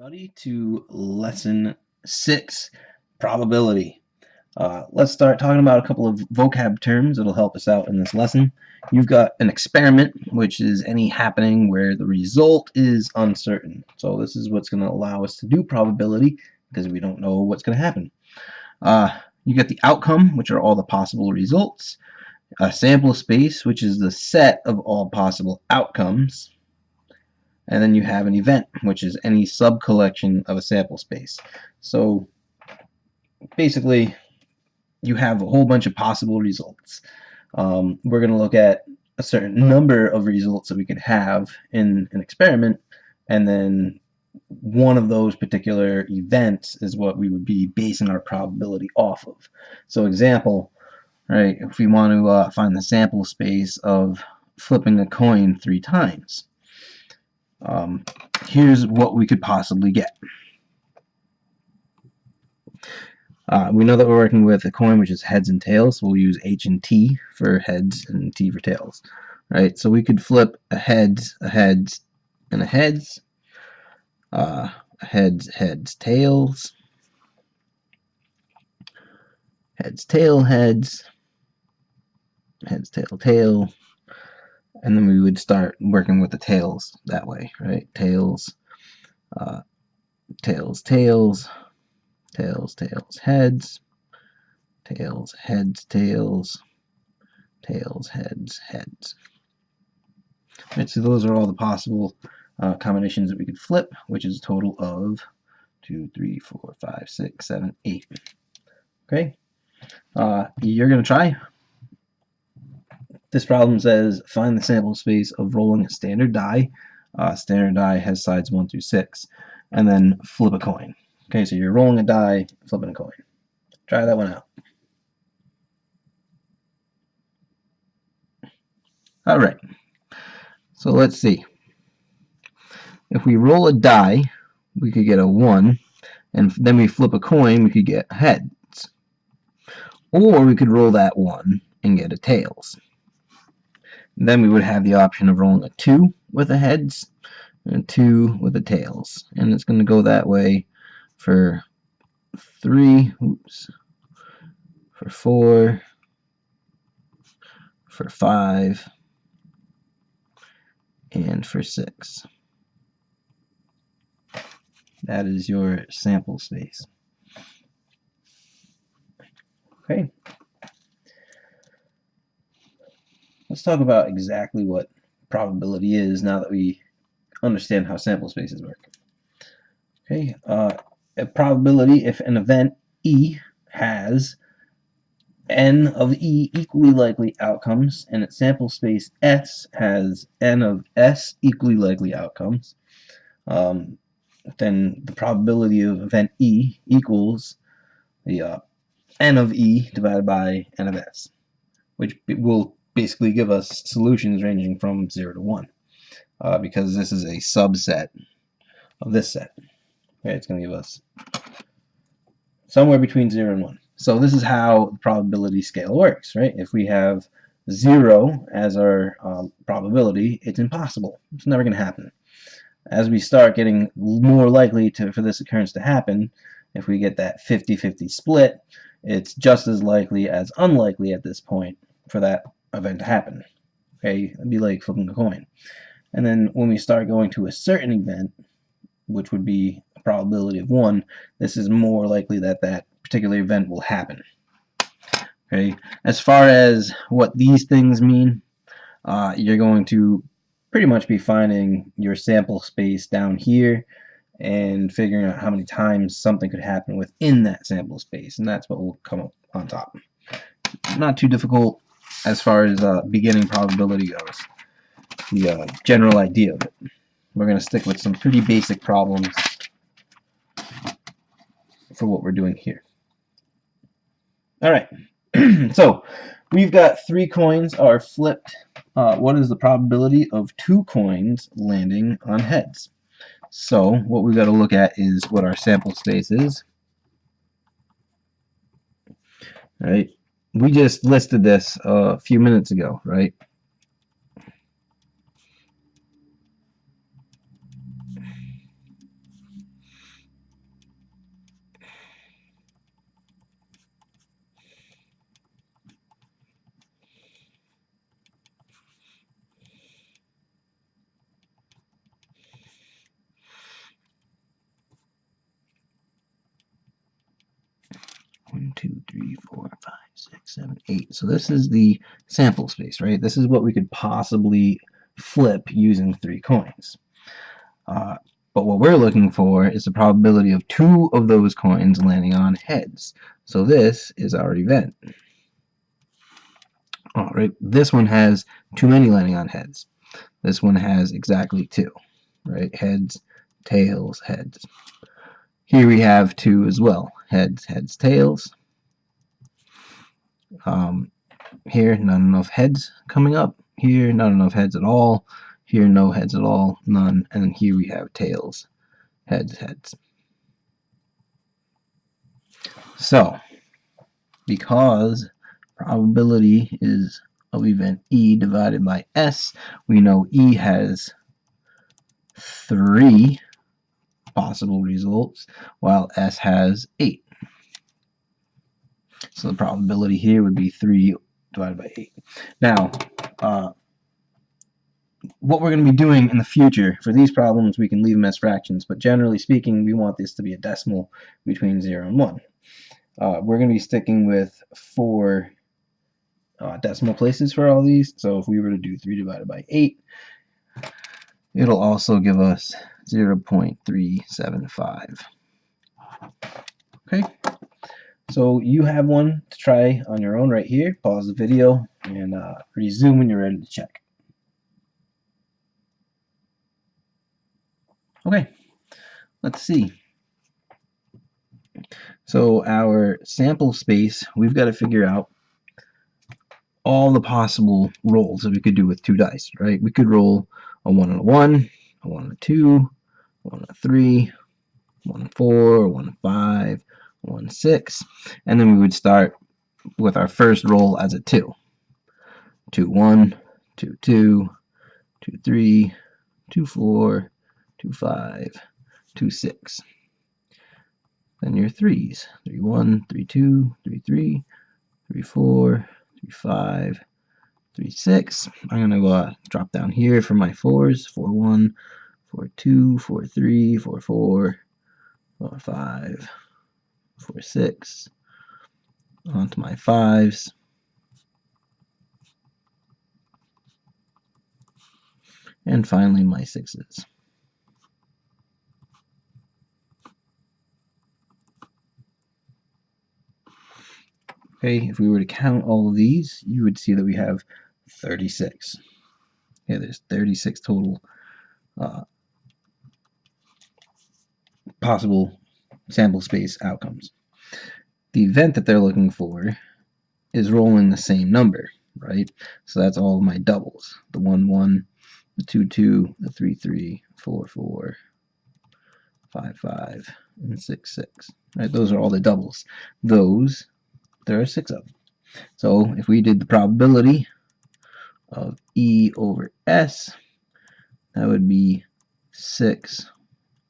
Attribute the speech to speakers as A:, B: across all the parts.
A: everybody, to lesson 6, probability. Let's start talking about a couple of vocab terms that'll help us out in this lesson. You've got an experiment, which is any happening where the result is uncertain. So this is what's going to allow us to do probability because we don't know what's going to happen. You get the outcome, which are all the possible results. A sample space, which is the set of all possible outcomes. And then you have an event, which is any sub-collection of a sample space. So basically, you have a whole bunch of possible results. We're going to look at a certain number of results that we could have in an experiment, and then one of those particular events is what we would be basing our probability off of. So example, right, if we want to find the sample space of flipping a coin 3 times. Here's what we could possibly get. We know that we're working with a coin which is heads and tails, so we'll use H and T for heads and T for tails. Right, so we could flip a heads, and a heads, heads, tails, heads, tail, heads, heads, tail, tail. And then we would start working with the tails that way, right? Tails, tails, tails, tails, tails, heads, tails, heads, tails, tails, heads, heads. Right, so those are all the possible combinations that we could flip, which is a total of 2, 3, 4, 5, 6, 7, 8. Okay, you're going to try. This problem says find the sample space of rolling a standard die. Standard die has sides 1 through 6, and then flip a coin. Okay, so you're rolling a die, flipping a coin. Try that one out. All right, so let's see. If we roll a die, we could get a 1, and then we flip a coin, we could get heads. Or we could roll that 1 and get a tails. Then we would have the option of rolling a 2 with the heads and a 2 with the tails. And it's going to go that way for 3, for 4, for 5, and for 6. That is your sample space. Okay. Let's talk about exactly what probability is now that we understand how sample spaces work. Okay, a probability, if an event E has n of E equally likely outcomes and its sample space S has n of S equally likely outcomes, then the probability of event E equals the n of E divided by n of S, which will basically give us solutions ranging from 0 to 1, because this is a subset of this set. Okay, it's going to give us somewhere between 0 and 1. So this is how the probability scale works, right? If we have 0 as our probability, it's impossible. It's never going to happen. As we start getting more likely for this occurrence to happen, if we get that 50-50 split, it's just as likely as unlikely at this point for that event to happen. Okay, it'd be like flipping a coin. And then when we start going to a certain event, which would be a probability of 1, this is more likely that that particular event will happen. Okay, as far as what these things mean, you're going to pretty much be finding your sample space down here and figuring out how many times something could happen within that sample space, and that's what will come up on top. Not too difficult as far as beginning probability goes. The general idea of it. We're going to stick with some pretty basic problems for what we're doing here. Alright, so we've got 3 coins are flipped. What is the probability of 2 coins landing on heads? So what we've got to look at is what our sample space is. Right? We just listed this a few minutes ago, right? 1, 2, 3, 4, 5, 6, 7, 8. So this is the sample space, right? This is what we could possibly flip using 3 coins. But what we're looking for is the probability of 2 of those coins landing on heads. So this is our event. All right, this one has too many landing on heads. This one has exactly 2, right? Heads, tails, heads. Here we have 2 as well. Heads, heads, tails. Here, not enough heads coming up. Here, not enough heads at all. Here, no heads at all, none. And here we have tails, heads, heads. So, because probability is of event E divided by S, we know E has 3 possible results, while S has 8. So the probability here would be 3 divided by 8. Now, what we're going to be doing in the future for these problems, we can leave them as fractions, but generally speaking, we want this to be a decimal between 0 and 1. We're going to be sticking with 4 decimal places for all these. So if we were to do 3 divided by 8, it'll also give us 0.375. Okay, so you have one to try on your own right here. Pause the video and resume when you're ready to check. Okay, let's see. So our sample space, we've got to figure out all the possible rolls that we could do with 2 dice, right? We could roll a 1 and a 1, a 1 and a 2, a 1 and a 3, 1 and 4, 1 and 5, 1 and 6, and then we would start with our first roll as a 2. 2, 1, 2, 2, 2, 3, 2, 4, 2, 5, 2, 6. Then your 3s. 3, 1, 3, 2, 3, 3, 3, 4, 3, 5, 3, 6. I'm going to drop down here for my 4s. 4, 1, 4, 2, 4, 3, 4, 4, 4, 5, 4, 6. Onto my 5s. And finally my 6s. Okay, if we were to count all of these, you would see that we have 36. Okay, there's 36 total possible sample space outcomes. The event that they're looking for is rolling the same number, right? So that's all of my doubles. The 1, 1, the 2, 2, the 3, 3, 4, 4, 5, 5, and 6, 6. Right? Those are all the doubles. Those, there are 6 of them. So if we did the probability of E over S, that would be 6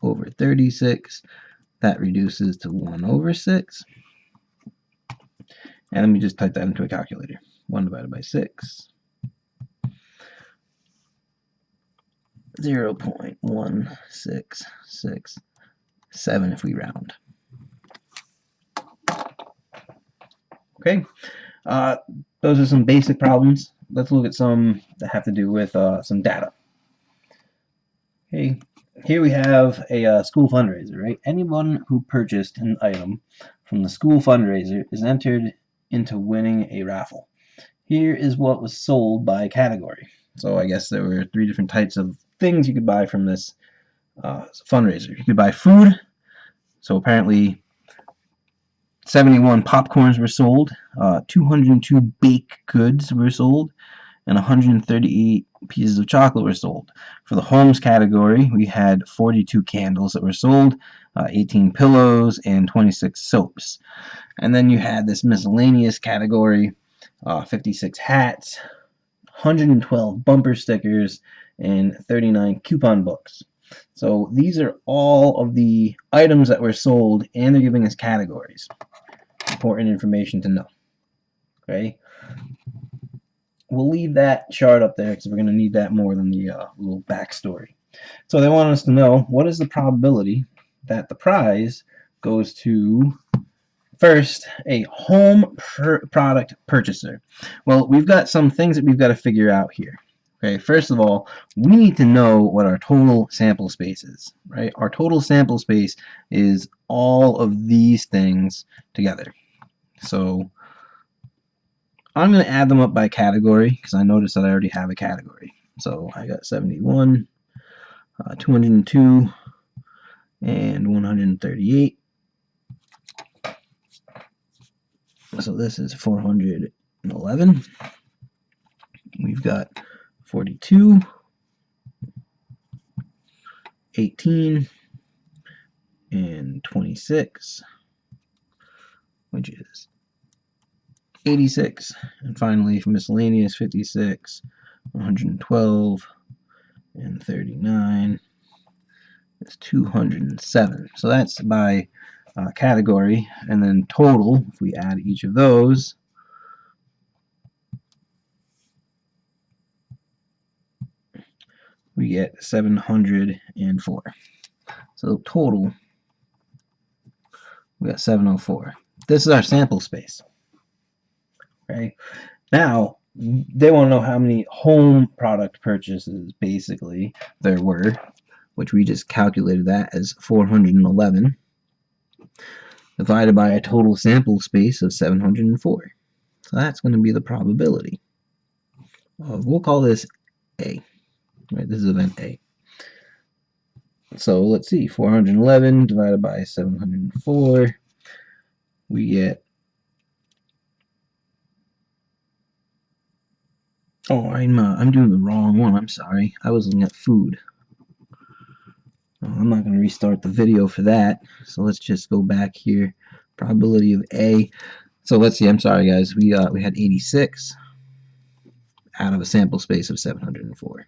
A: over 36. That reduces to 1 over 6. And let me just type that into a calculator. 1 divided by 6. 0.1667 if we round. Okay, those are some basic problems. Let's look at some that have to do with some data. Okay, here we have a school fundraiser, right? Anyone who purchased an item from the school fundraiser is entered into winning a raffle. Here is what was sold by category. So I guess there were 3 different types of things you could buy from this fundraiser. You could buy food. So apparently 71 popcorns were sold, 202 baked goods were sold, and 138 pieces of chocolate were sold. For the homes category, we had 42 candles that were sold, 18 pillows, and 26 soaps. And then you had this miscellaneous category, 56 hats, 112 bumper stickers, and 39 coupon books. So these are all of the items that were sold, and they're giving us categories. Important information to know. Okay, we'll leave that chart up there because we're going to need that more than the little backstory. So they want us to know what is the probability that the prize goes to First, a home product purchaser. Well, we've got some things that we've got to figure out here. Okay, first of all, we need to know what our total sample space is, right? Our total sample space is all of these things together. So I'm going to add them up by category because I noticed that I already have a category. So I got 71, 202, and 138. So this is 411. We've got 42, 18, and 26, which is 86. And finally, for miscellaneous, 56, 112, and 39 is 207. So that's by category. And then total, if we add each of those, we get 704. So total, we got 704. This is our sample space. Okay. Now, they want to know how many home product purchases, basically, there were, which we just calculated that as 411, divided by a total sample space of 704. So that's going to be the probability of, we'll call this A. Right, this is event A. So let's see, 411 divided by 704, we get, oh, I'm doing the wrong one, I'm sorry. I was looking at food. I'm not going to restart the video for that, so let's just go back here. Probability of A. So let's see, I'm sorry guys, we had 86 out of a sample space of 704.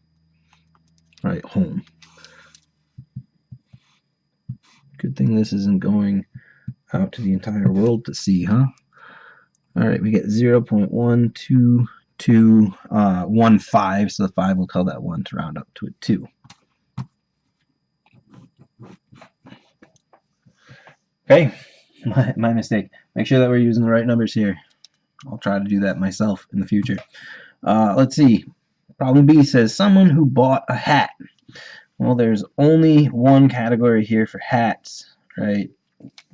A: All right, home. Good thing this isn't going out to the entire world to see, huh? All right, we get 0.1215, so the 5 will tell that 1 to round up to a 2. Okay, my mistake. Make sure that we're using the right numbers here. I'll try to do that myself in the future. Let's see. Problem B says someone who bought a hat. Well, there's only one category here for hats, right?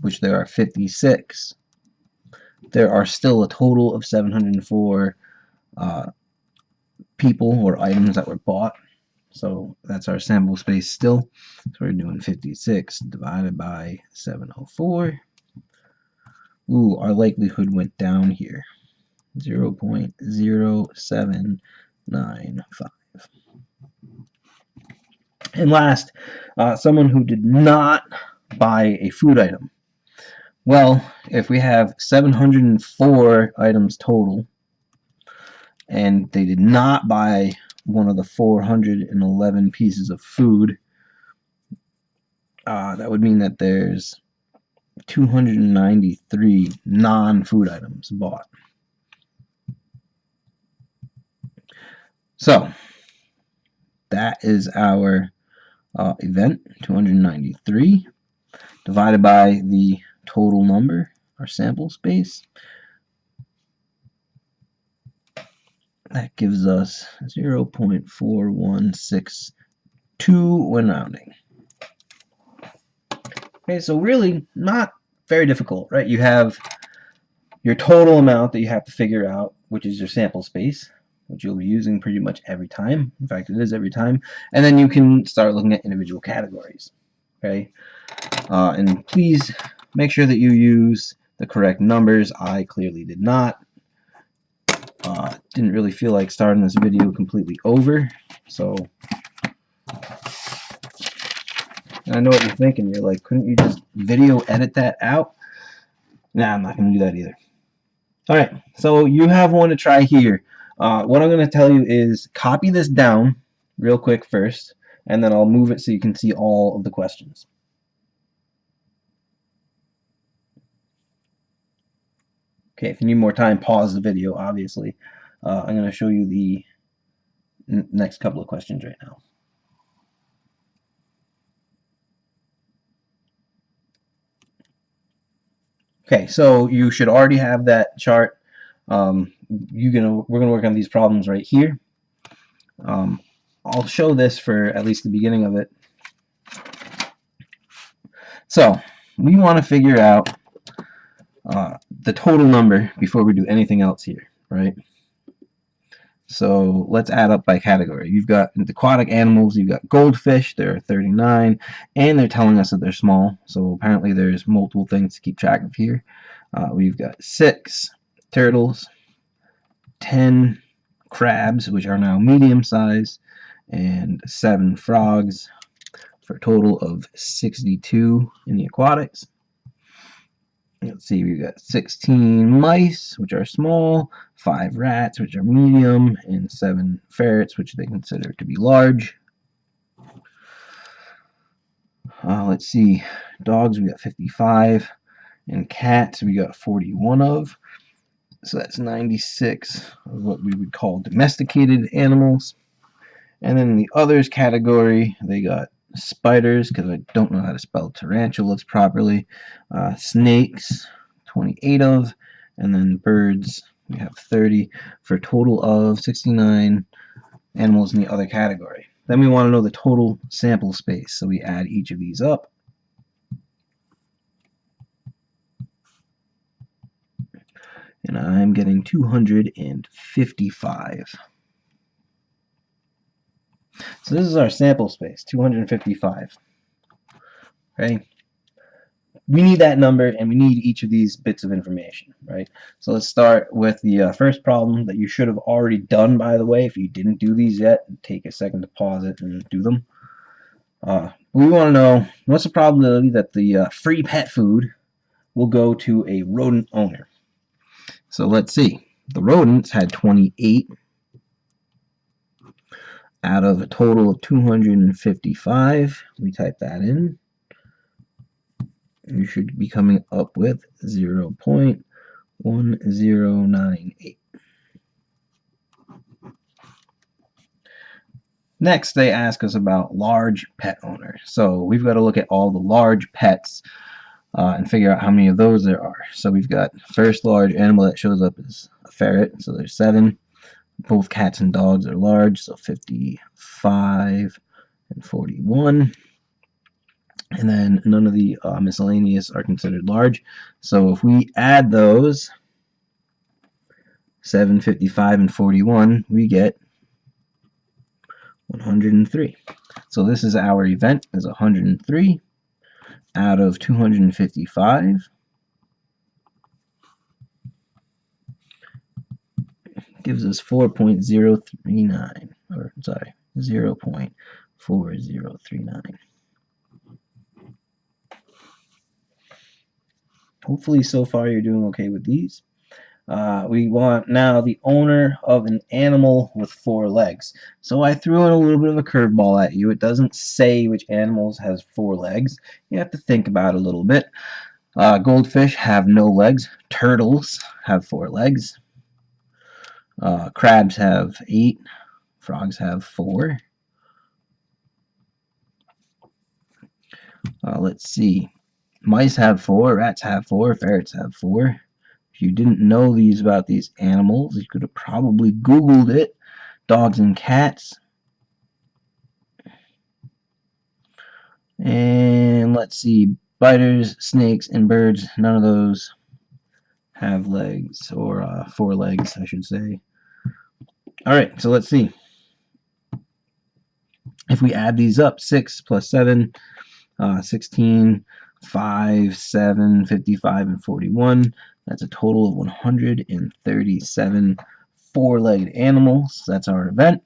A: Which there are 56. There are still a total of 704 people or items that were bought. So that's our sample space still. So we're doing 56 divided by 704. Ooh, our likelihood went down here. 0.0795. And last, someone who did not buy a food item. Well, if we have 704 items total, and they did not buy one of the 411 pieces of food, that would mean that there's 293 non-food items bought. So that is our event, 293, divided by the total number, our sample space. That gives us 0.4162 when rounding. Okay, so really not very difficult, right? You have your total amount that you have to figure out, which is your sample space, which you'll be using pretty much every time. In fact, it is every time. And then you can start looking at individual categories. Okay, and please make sure that you use the correct numbers. I clearly did not. Didn't really feel like starting this video completely over, so I know what you're thinking. You're like, couldn't you just video edit that out? Nah, I'm not going to do that either. Alright, so you have one to try here. What I'm going to tell you is copy this down real quick first, and then I'll move it so you can see all of the questions. Okay, if you need more time, pause the video, obviously. I'm going to show you the next couple of questions right now. Okay, so you should already have that chart. We're gonna work on these problems right here. I'll show this for at least the beginning of it. So we want to figure out the total number before we do anything else here, right? So let's add up by category. You've got the aquatic animals, you've got goldfish, there are 39, and they're telling us that they're small, so apparently there's multiple things to keep track of here. We've got 6 turtles, 10 crabs, which are now medium size, and 7 frogs, for a total of 62 in the aquatics. Let's see, we've got 16 mice, which are small, 5 rats, which are medium, and 7 ferrets, which they consider to be large. Let's see, dogs we got 55, and cats we got 41 of. So that's 96 of what we would call domesticated animals. And then in the others category, they got spiders, because I don't know how to spell tarantulas properly, snakes, 28 of, and then birds, we have 30, for a total of 69 animals in the other category. Then we want to know the total sample space, so we add each of these up. And I'm getting 255. So this is our sample space, 255. Okay. We need that number, and we need each of these bits of information, right? So let's start with the first problem that you should have already done, by the way. If you didn't do these yet, take a second to pause it and do them. We want to know, what's the probability that the free pet food will go to a rodent owner? So let's see. The rodents had 28 out of a total of 255. We type that in. You should be coming up with 0.1098. Next, they ask us about large pet owners. So we've got to look at all the large pets and figure out how many of those there are. So we've got first large animal that shows up is a ferret. So there's 7. Both cats and dogs are large, so 55 and 41. And then none of the miscellaneous are considered large. So if we add those, 7, 55, and 41, we get 103. So this is our event, is 103 out of 255. Gives us 4.039, or sorry, 0.4039. Hopefully so far you're doing okay with these. We want now the owner of an animal with 4 legs. So I threw in a little bit of a curveball at you. It doesn't say which animals has 4 legs. You have to think about it a little bit. Goldfish have no legs. Turtles have 4 legs. Crabs have 8. Frogs have 4. Let's see. Mice have 4. Rats have 4. Ferrets have 4. If you didn't know these about these animals, you could have probably Googled it. Dogs and cats. And let's see. Spiders, snakes, and birds. None of those have legs, or 4 legs, I should say. Alright, so let's see. If we add these up, 6 plus 7, 16, 5, 7, 55, and 41, that's a total of 137 4-legged animals. That's our event.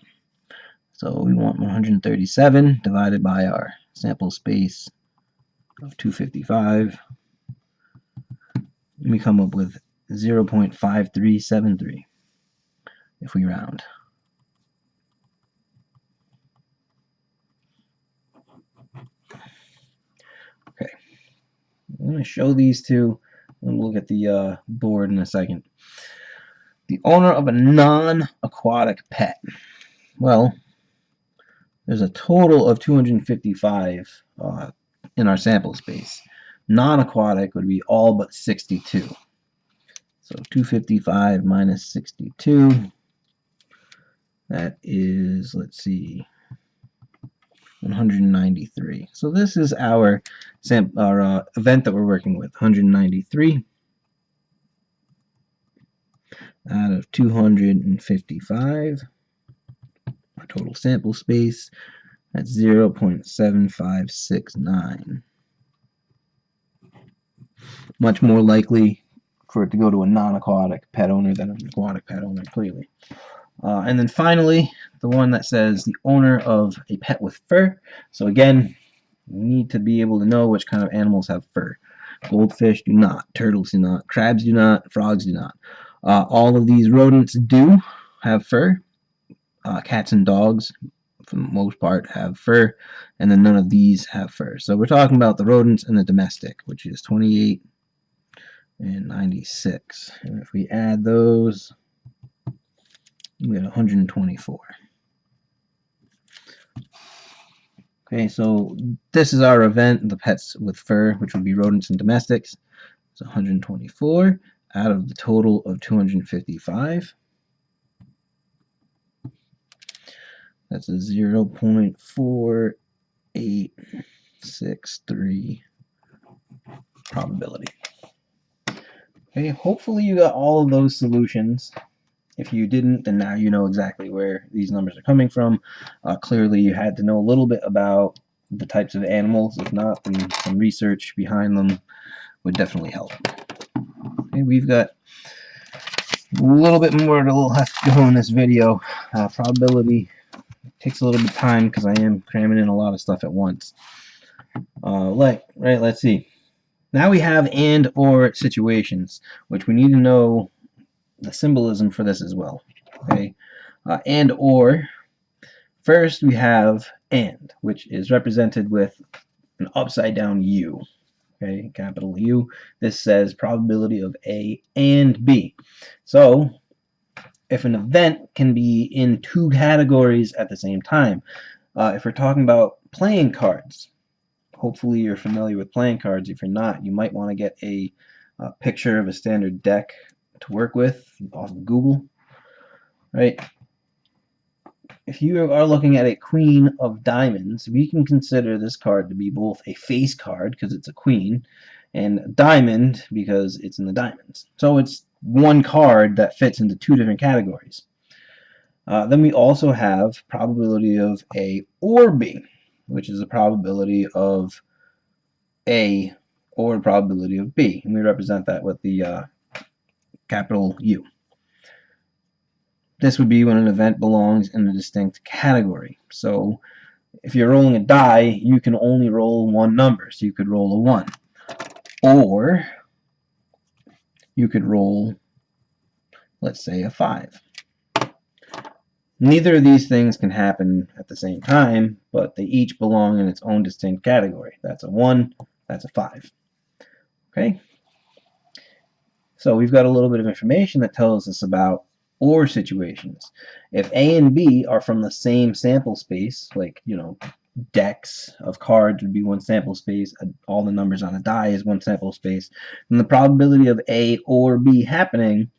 A: So we want 137 divided by our sample space of 255. And we come up with 0.5373 if we round. Okay, I'm going to show these two, and we'll look at the board in a second. The owner of a non-aquatic pet. Well, there's a total of 255 in our sample space. Non-aquatic would be all but 62. So 255 minus 62, that is, let's see, 193. So this is our event that we're working with, 193 out of 255. Our total sample space, that's 0.7569. Much more likely for it to go to a non-aquatic pet owner than an aquatic pet owner, clearly. And then finally, the one that says the owner of a pet with fur. So again, you need to be able to know which kind of animals have fur. Goldfish do not, turtles do not, crabs do not, frogs do not. All of these rodents do have fur. Cats and dogs, for the most part, have fur, and then none of these have fur. So we're talking about the rodents and the domestic, which is 28 and 96. And if we add those, we get 124. Okay, so this is our event, the pets with fur, which would be rodents and domestics. It's 124 out of the total of 255. That's a 0.4863 probability. Okay, hopefully you got all of those solutions. If you didn't, then now you know exactly where these numbers are coming from. Clearly you had to know a little bit about the types of animals. If not, then some research behind them would definitely help. Okay, we've got a little bit more left to go in this video. Probability takes a little bit of time because I am cramming in a lot of stuff at once. Let's see. Now we have and or situations, which we need to know the symbolism for this as well. Okay, and or. First we have and, which is represented with an upside down U. Okay, capital U. This says probability of A and B. So if an event can be in two categories at the same time, if we're talking about playing cards, hopefully you're familiar with playing cards. If you're not, you might want to get a picture of a standard deck to work with off of Google, right? If you are looking at a queen of diamonds, we can consider this card to be both a face card because it's a queen and a diamond because it's in the diamonds. So it's one card that fits into two different categories. Then we also have probability of A or B, which is the probability of A or probability of B, and we represent that with the capital U. This would be when an event belongs in a distinct category. So if you're rolling a die, you can only roll one number. So you could roll a 1. Or you could roll, let's say, a 5. Neither of these things can happen at the same time, but they each belong in its own distinct category. That's a 1, that's a 5. Okay? So we've got a little bit of information that tells us about or situations. If A and B are from the same sample space, like, decks of cards would be one sample space, all the numbers on a die is one sample space, then the probability of A or B happening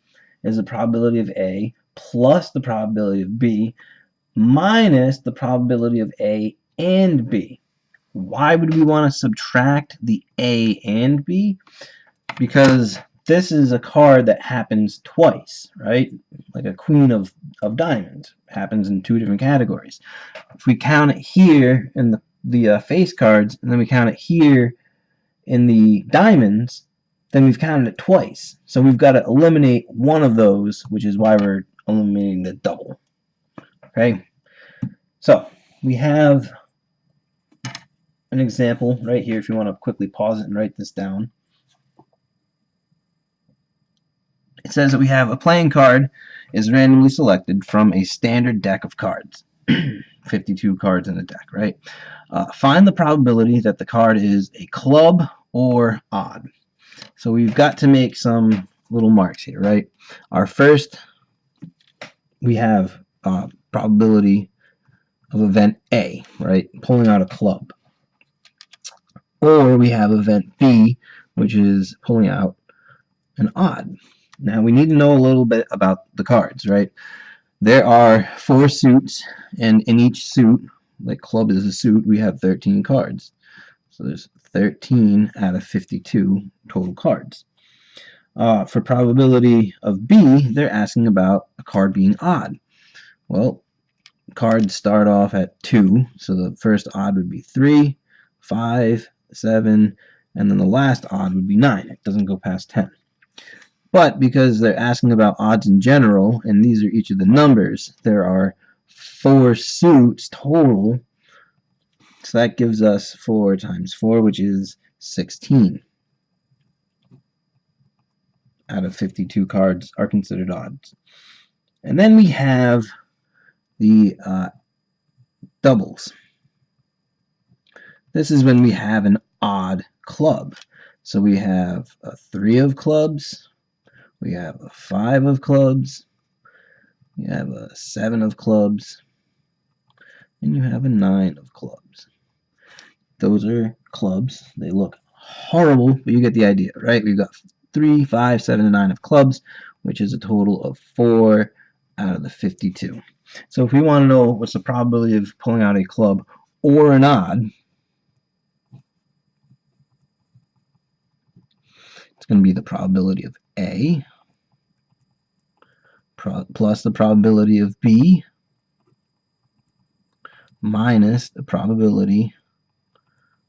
A: is the probability of A plus the probability of B minus the probability of A and B. Why would we want to subtract the A and B? Because this is a card that happens twice, right? Like a queen of diamonds happens in two different categories. If we count it here in the face cards, and then we count it here in the diamonds, then we've counted it twice. So we've got to eliminate one of those, which is why we're eliminating the double. Okay? So we have an example right here if you want to quickly pause it and write this down. It says that we have a playing card is randomly selected from a standard deck of cards. 52 cards in a deck, right? Find the probability that the card is a club or odd. So we've got to make some little marks here, right? Our first, we have probability of event A, right? Pulling out a club. Or we have event B, which is pulling out an odd. Now we need to know a little bit about the cards, right? There are 4 suits, and in each suit, like club is a suit, we have 13 cards. So there's 13 out of 52 total cards. For probability of B, they're asking about a card being odd. Well, cards start off at 2, so the first odd would be 3, 5, 7, and then the last odd would be 9. It doesn't go past 10. But because they're asking about odds in general, and these are each of the numbers, there are 4 suits total. So that gives us 4 times 4, which is 16 out of 52 cards are considered odds. And then we have the doubles. This is when we have an odd club. So we have a 3 of clubs, we have a 5 of clubs, you have a 7 of clubs, and you have a 9 of clubs. Those are clubs. They look horrible, but you get the idea, right? We've got 3, 5, 7, and 9 of clubs, which is a total of 4 out of the 52. So if we want to know what's the probability of pulling out a club or an odd, it's going to be the probability of A plus the probability of B minus the probability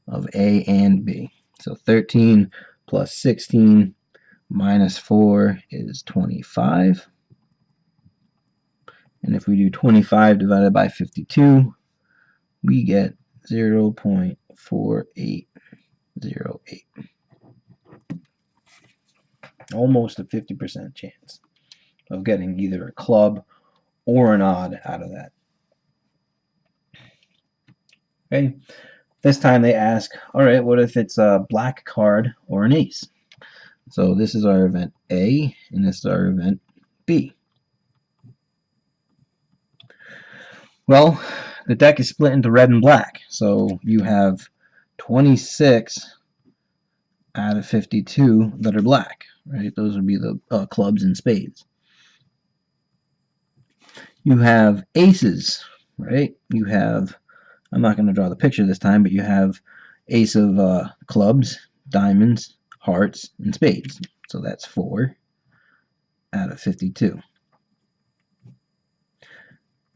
A: of A and B. So 13 plus 16 minus 4 is 25. And if we do 25 divided by 52, we get 0.4808. Almost a 50% chance of getting either a club or an odd out of that. Okay, this time they ask, all right, what if it's a black card or an ace? So this is our event A, and this is our event B. Well, the deck is split into red and black, so you have 26 out of 52 that are black, right? Those would be the clubs and spades. You have aces, right? You have, I'm not going to draw the picture this time, but you have ace of clubs, diamonds, hearts, and spades. So that's 4 out of 52.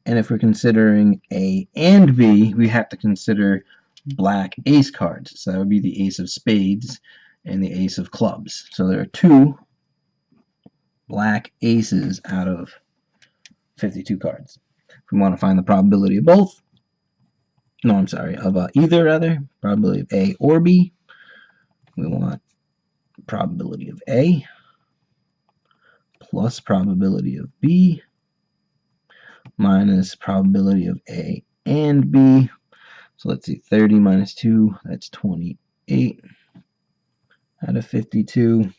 A: And if we're considering A and B, we have to consider black ace cards. So that would be the ace of spades and the ace of clubs. So there are 2 black aces out of 52 cards. If we want to find the probability of both, no, I'm sorry, of either rather, probability of A or B, we want probability of A plus probability of B minus probability of A and B. So let's see, 30 minus 2, that's 28 out of 52.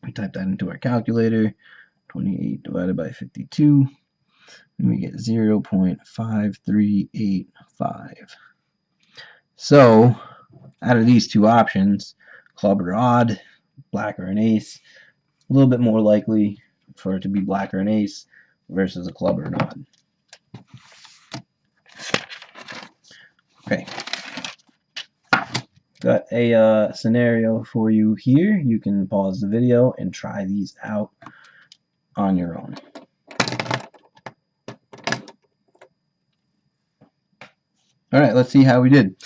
A: We type that into our calculator, 28 divided by 52, and we get 0.5385. So out of these 2 options, club or odd, black or an ace, a little bit more likely for it to be black or an ace versus a club or an odd. Okay, got a scenario for you here. You can pause the video and try these out on your own. Alright, let's see how we did.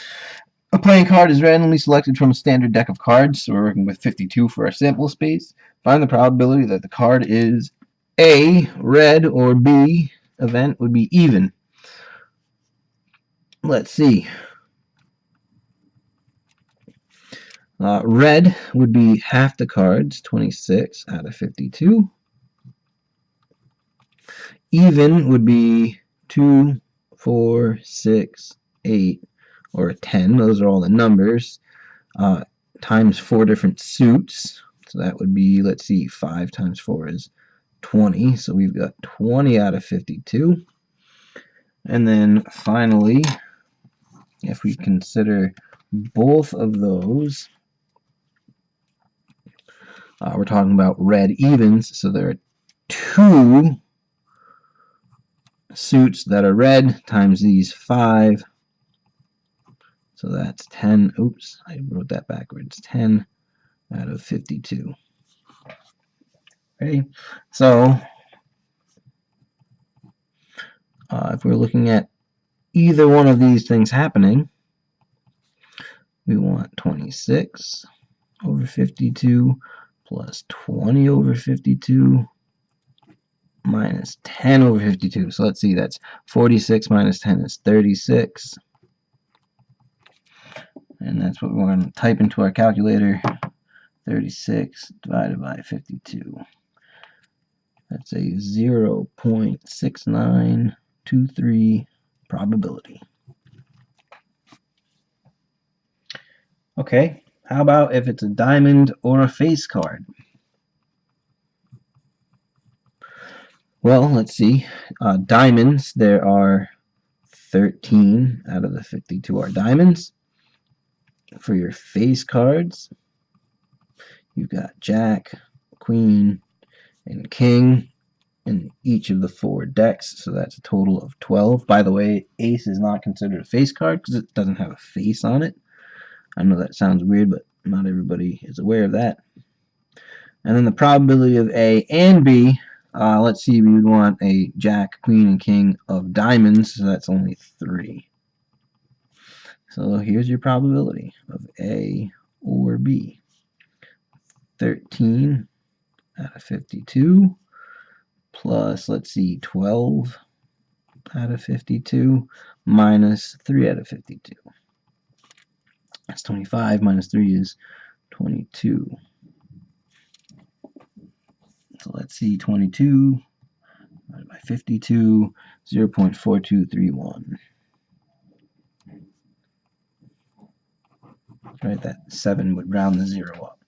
A: A playing card is randomly selected from a standard deck of cards, so we're working with 52 for our sample space. Find the probability that the card is A, red, or B, event would be even. Let's see. Red would be half the cards, 26 out of 52. Even would be 2, 4, 6, 8, or 10. Those are all the numbers. Times 4 different suits. So that would be, let's see, 5 times 4 is 20. So we've got 20 out of 52. And then finally, if we consider both of those, we're talking about red evens, so there are 2 suits that are red times these 5. So that's 10. Oops, I wrote that backwards. 10 out of 52. Okay, so if we're looking at either one of these things happening, we want 26 over 52 plus 20 over 52 minus 10 over 52. So let's see, that's 46 minus 10 is 36. And that's what we're going to type into our calculator. 36 divided by 52. That's a 0.6923 probability. Okay, how about if it's a diamond or a face card? Well, let's see. Diamonds, there are 13 out of the 52 are diamonds. For your face cards, you've got Jack, Queen, and King in each of the 4 decks, so that's a total of 12. By the way, Ace is not considered a face card because it doesn't have a face on it. I know that sounds weird, but not everybody is aware of that. And then the probability of A and B, let's see, we would want a Jack, Queen, and King of diamonds, so that's only 3. So here's your probability of A or B. 13 out of 52 plus, let's see, 12 out of 52 minus 3 out of 52. That's 25 minus 3 is 22. So let's see, 22 divided by 52, 0.4231. Right, that 7 would round the 0 up.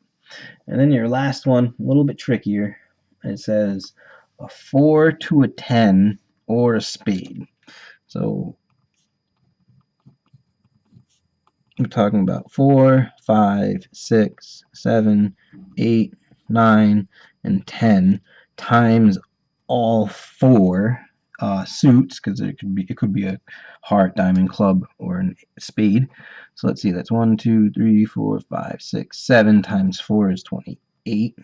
A: And then your last one, a little bit trickier. It says a 4 to a 10 or a spade. So we're talking about 4, 5, 6, 7, 8, 9, and 10 times all 4 suits, because it could be a heart, diamond, club, or a spade. So let's see, that's 1, 2, 3, 4, 5, 6, 7 times 4 is 28.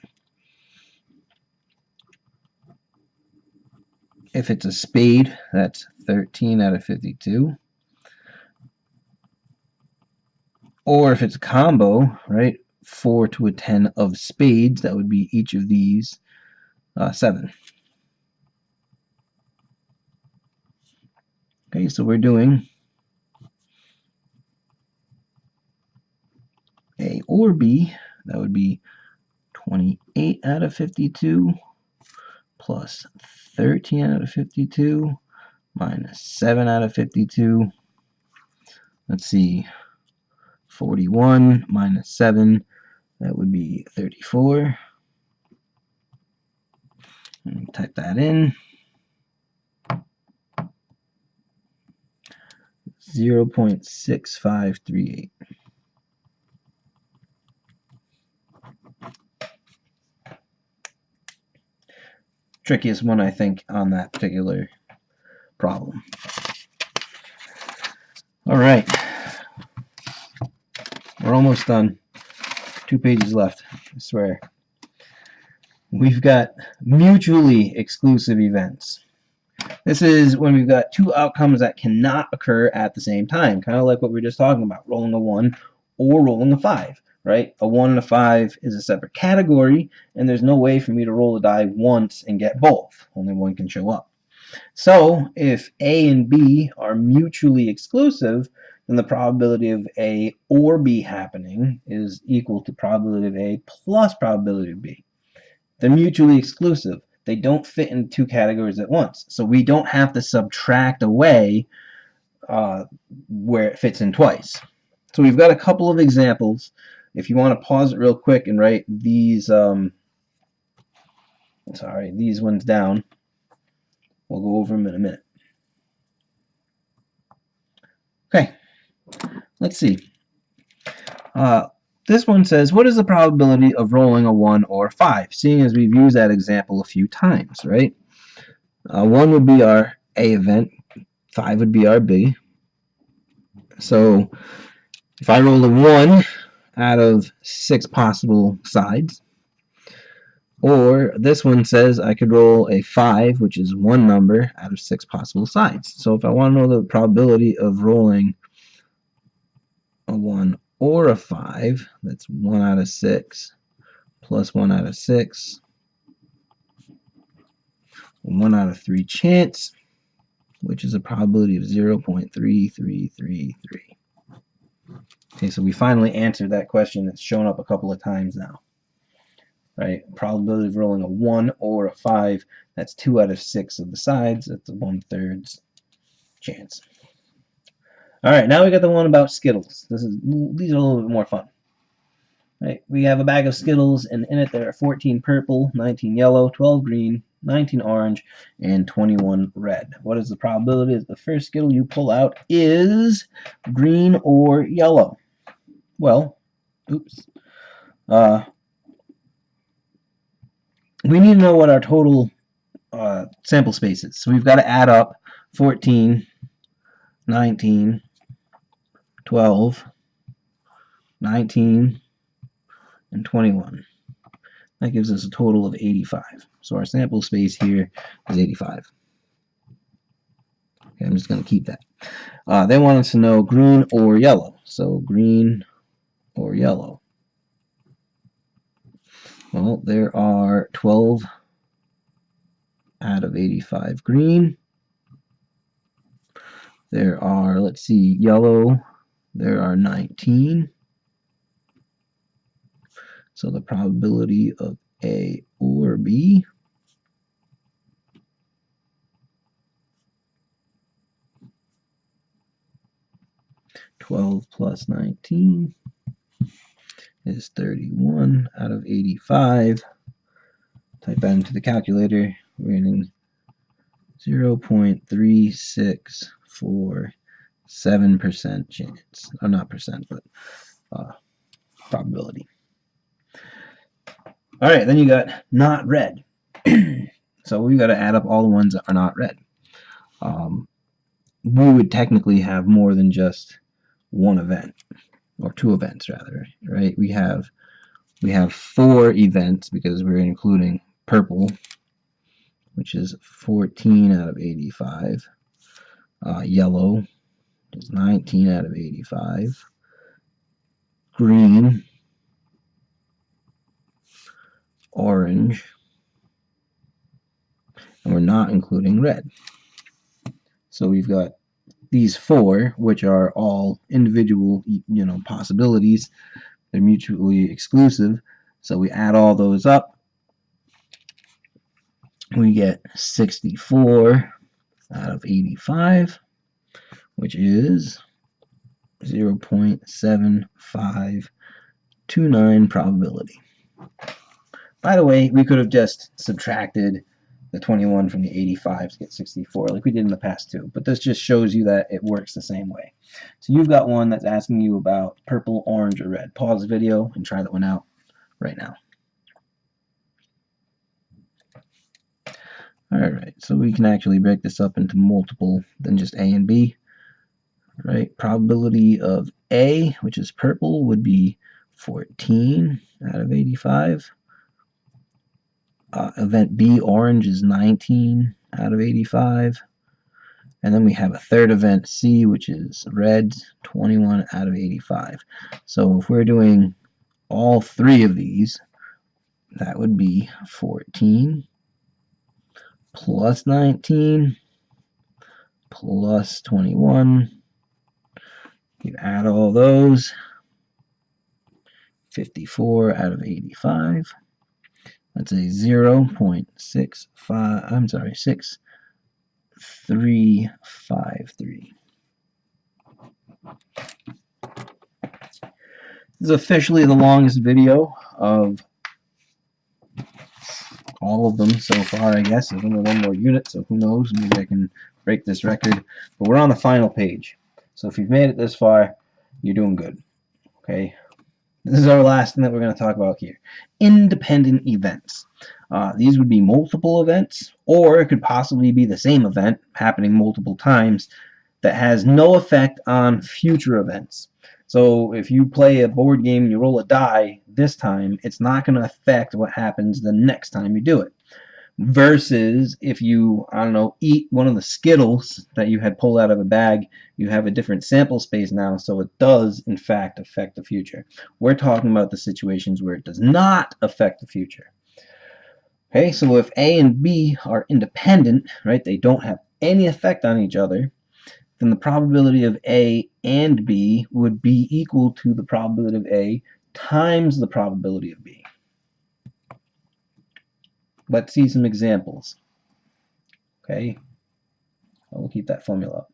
A: If it's a spade, that's 13 out of 52. Or if it's a combo, right, 4 to a 10 of spades, that would be each of these 7. Okay, so we're doing A or B. That would be 28 out of 52 plus 13 out of 52 minus 7 out of 52. Let's see, 41 minus 7, that would be 34. Type that in. 0.6538. Trickiest one, I think, on that particular problem. All right, we're almost done. 2 pages left, I swear. We've got mutually exclusive events. This is when we've got 2 outcomes that cannot occur at the same time, kind of like what we were just talking about, rolling a 1 or rolling a 5, right? A 1 and a 5 is a separate category, and there's no way for me to roll a die once and get both. Only one can show up. So if A and B are mutually exclusive, then the probability of A or B happening is equal to probability of A plus probability of B. They're mutually exclusive. They don't fit in 2 categories at once. So we don't have to subtract away where it fits in twice. So we've got a couple of examples. If you want to pause it real quick and write these, these ones down, we'll go over them in a minute. Okay, let's see. This one says, what is the probability of rolling a 1 or a 5? Seeing as we've used that example a few times, right? 1 would be our A event, 5 would be our B. So if I roll a 1 out of 6 possible sides, or this one says I could roll a 5, which is one number out of 6 possible sides. So if I want to know the probability of rolling a 1 or a 5, that's 1 out of 6 plus 1 out of 6, 1 out of 3 chance, which is a probability of 0.3333. Okay, so we finally answered that question. It's shown up a couple of times now. Right? Probability of rolling a 1 or a 5, that's 2 out of 6 of the sides. That's a 1/3 chance. Alright, now we got the one about Skittles. These are a little bit more fun. Right, we have a bag of Skittles, and in it there are 14 purple, 19 yellow, 12 green, 19 orange, and 21 red. What is the probability that the first Skittle you pull out is green or yellow? Well, oops. We need to know what our total sample space is. So we've got to add up 14, 19, 12, 19, and 21. That gives us a total of 85. So our sample space here is 85. Okay, I'm just going to keep that. They want us to know green or yellow. So green or yellow. Well, there are 12 out of 85 green. There are, let's see, yellow. There are 19. So the probability of A or B (12 plus 19) is 31 out of 85. Type that into the calculator. We're getting 0.3647% chance. Or not percent, but probability. Alright, then you got not red. So we've got to add up all the ones that are not red. We would technically have more than just one event, or two events rather, right? We have 4 events because we're including purple, which is 14 out of 85. Yellow is 19 out of 85. Green, orange, and we're not including red. So we've got these 4, which are all individual, possibilities. They're mutually exclusive. So we add all those up. We get 64 out of 85, which is 0.7529 probability. By the way, we could have just subtracted the 21 from the 85 to get 64 like we did in the past too, but this just shows you that it works the same way. So you've got one that's asking you about purple, orange, or red. Pause the video and try that one out right now. Alright, so we can actually break this up into multiple than just A and B. Right, probability of A, which is purple, would be 14 out of 85. Event B, orange, is 19 out of 85. And then we have a third event, C, which is red, 21 out of 85. So if we're doing all 3 of these, that would be 14 plus 19 plus 21. You add all those, 54 out of 85. That's a 6.353. This is officially the longest video of all of them so far, I guess. There's only one more unit, so who knows, maybe I can break this record. But we're on the final page. So if you've made it this far, you're doing good. Okay? This is our last thing that we're going to talk about here. Independent events. These would be multiple events, or it could possibly be the same event happening multiple times that has no effect on future events. So if you play a board game and you roll a die this time, it's not going to affect what happens the next time you do it. Versus if you, I don't know, eat one of the Skittles that you had pulled out of a bag, you have a different sample space now, so it does in fact affect the future. We're talking about the situations where it does not affect the future. Okay, so if A and B are independent, right, they don't have any effect on each other, then the probability of A and B would be equal to the probability of A times the probability of B. Let's see some examples. Okay, I'll keep that formula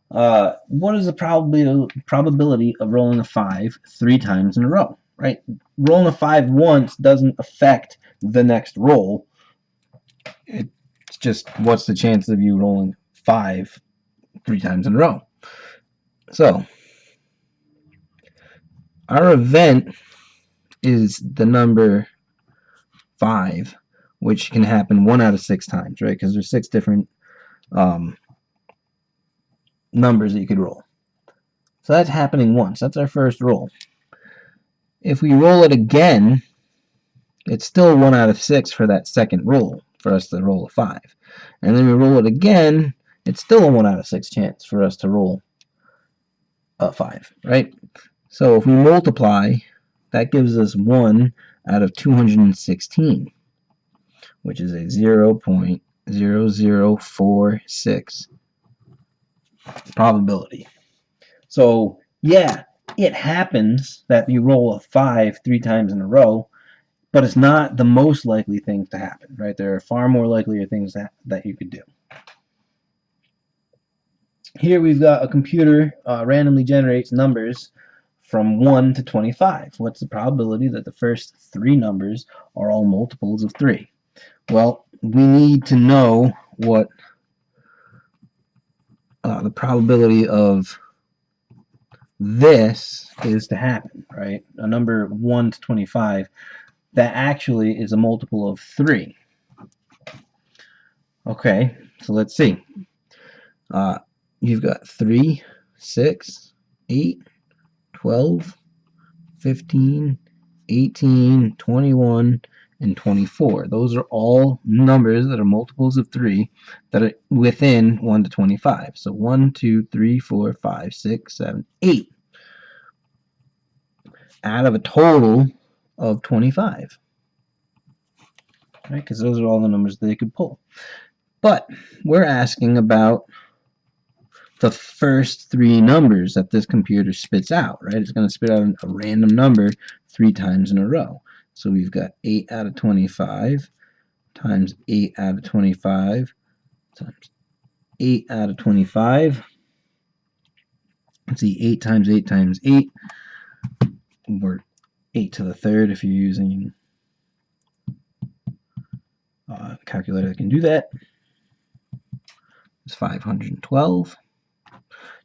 A: up. What is the probability of rolling a 5 3 times in a row? Right? Rolling a 5 once doesn't affect the next roll. It's just what's the chance of you rolling 5 3 times in a row? So, our event is the number 5, which can happen 1 out of 6 times, right? Because there's 6 different numbers that you could roll. So that's happening once. That's our first roll. If we roll it again, it's still 1 out of 6 for that second roll, for us to roll a 5. And then we roll it again, it's still a 1 out of 6 chance for us to roll a 5, right? So if we multiply, that gives us 1 out of 216, which is a 0.0046 probability. So yeah, it happens that you roll a 5 3 times in a row, but it's not the most likely things to happen, right? There are far more likelier things that you could do. Here we've got a computer randomly generates numbers from 1 to 25. What's the probability that the first 3 numbers are all multiples of 3? Well, we need to know what the probability of this is to happen, right? A number 1 to 25, that actually is a multiple of 3. Okay, so let's see. You've got 3, 6, 8, 12, 15, 18, 21, and 24. Those are all numbers that are multiples of 3 that are within 1 to 25. So 1, 2, 3, 4, 5, 6, 7, 8 out of a total of 25. Right? Because those are all the numbers they could pull. But we're asking about the first 3 numbers that this computer spits out, right? It's going to spit out a random number 3 times in a row. So we've got 8 out of 25 times 8 out of 25 times 8 out of 25. Let's see, 8 times 8 times 8, or 8 to the third if you're using a calculator that can do that. It's 512.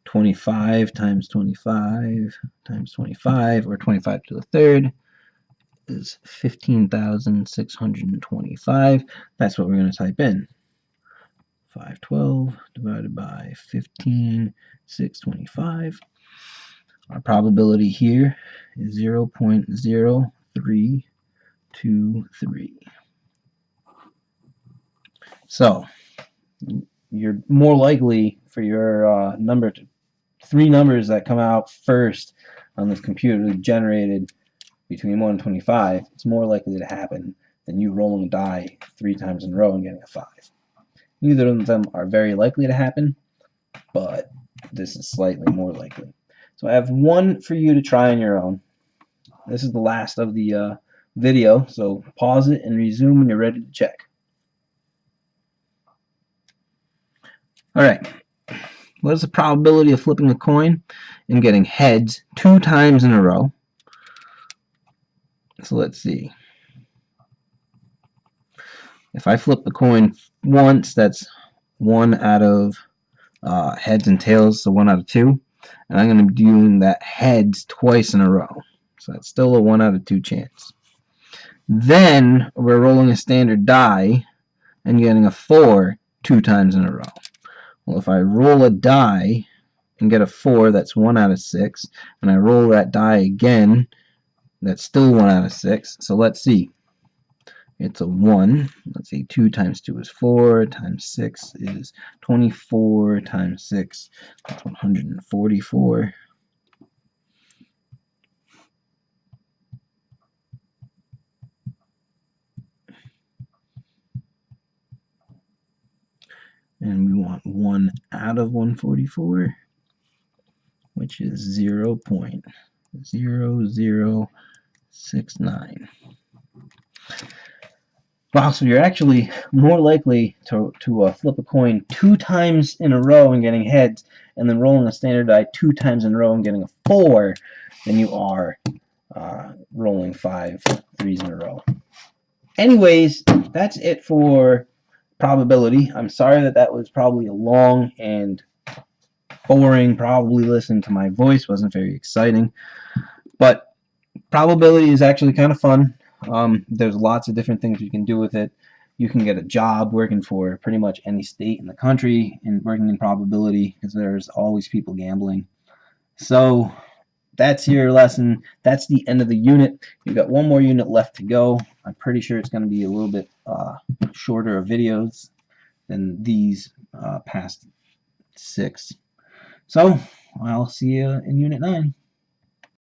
A: 25 times 25 times 25, or 25 to the third, is 15,625. That's what we're going to type in. 512 divided by 15,625. Our probability here is 0.0323. So you're more likely for your number to 3 numbers that come out first on this computer generated between 1 and 25, it's more likely to happen than you rolling a die 3 times in a row and getting a 5. Neither of them are very likely to happen, but this is slightly more likely. So I have one for you to try on your own. This is the last of the video, so pause it and resume when you're ready to check. Alright, what is the probability of flipping a coin and getting heads 2 times in a row? So let's see. If I flip the coin once, that's 1 out of heads and tails, so 1 out of 2. And I'm going to be doing that heads twice in a row. So that's still a 1 out of 2 chance. Then we're rolling a standard die and getting a 4 2 times in a row. Well, if I roll a die and get a 4, that's 1 out of 6. And I roll that die again, that's still 1 out of 6. So let's see. It's a 1. Let's see, 2 times 2 is 4, times 6 is 24, times 6, that's 144. And we want 1 out of 144, which is 0.0069. Wow, so you're actually more likely to flip a coin 2 times in a row and getting heads, and then rolling a standard die 2 times in a row and getting a 4 than you are rolling 5 threes in a row. Anyways, that's it for probability. I'm sorry that was probably a long and boring, probably listening to my voice wasn't very exciting, but probability is actually kind of fun. There's lots of different things you can do with it. You can get a job working for pretty much any state in the country and working in probability, because there's always people gambling. So that's your lesson. That's the end of the unit. You've got one more unit left to go. I'm pretty sure it's going to be a little bit shorter of videos than these past 6. So I'll see you in Unit 9.